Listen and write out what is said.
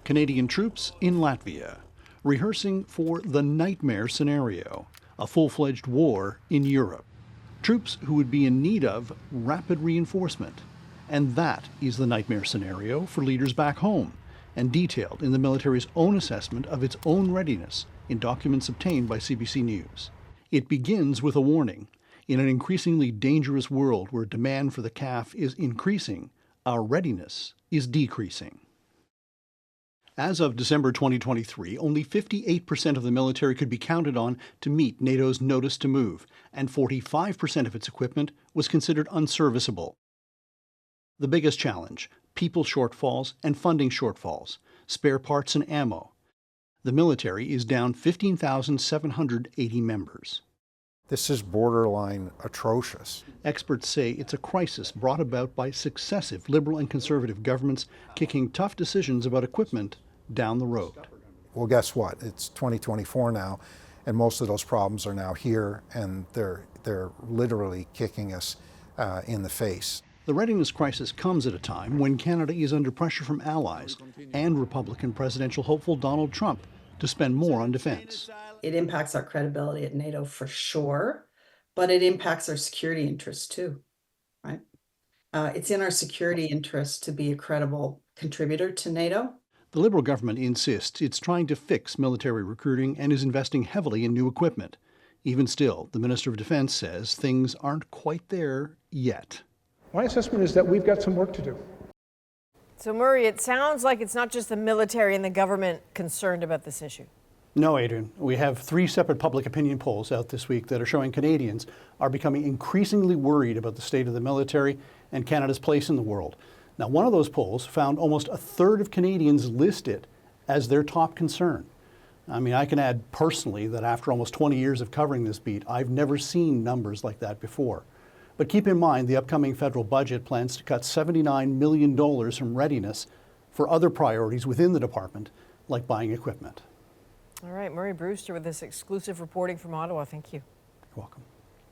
Canadian troops in Latvia, rehearsing for the nightmare scenario, a full-fledged war in Europe. Troops who would be in need of rapid reinforcement. And that is the nightmare scenario for leaders back home, and detailed in the military's own assessment of its own readiness in documents obtained by CBC News. It begins with a warning. In an increasingly dangerous world where demand for the CAF is increasing, our readiness is decreasing. As of December 2023, only 58% of the military could be counted on to meet NATO's notice to move, and 45% of its equipment was considered unserviceable. The biggest challenge: people shortfalls and funding shortfalls, spare parts and ammo. The military is down 15,780 members. This is borderline atrocious. Experts say it's a crisis brought about by successive Liberal and Conservative governments kicking tough decisions about equipment down the road. Well, guess what? It's 2024 now, and most of those problems are now here, and they're literally kicking us in the face. The readiness crisis comes at a time when Canada is under pressure from allies and Republican presidential hopeful Donald Trump to spend more on defense. It impacts our credibility at NATO for sure, but it impacts our security interests too, right? It's in our security interest to be a credible contributor to NATO. The Liberal government insists it's trying to fix military recruiting and is investing heavily in new equipment. Even still, the Minister of Defense says things aren't quite there yet. My assessment is that we've got some work to do. So, Murray, it sounds like it's not just the military and the government concerned about this issue. No, Adrienne. We have 3 separate public opinion polls out this week that are showing Canadians are becoming increasingly worried about the state of the military and Canada's place in the world. Now, one of those polls found almost a third of Canadians list it as their top concern. I mean, I can add personally that after almost 20 years of covering this beat, I've never seen numbers like that before. But keep in mind, the upcoming federal budget plans to cut $79 million from readiness for other priorities within the department, like buying equipment. All right, Murray Brewster with this exclusive reporting from Ottawa. Thank you. You're welcome.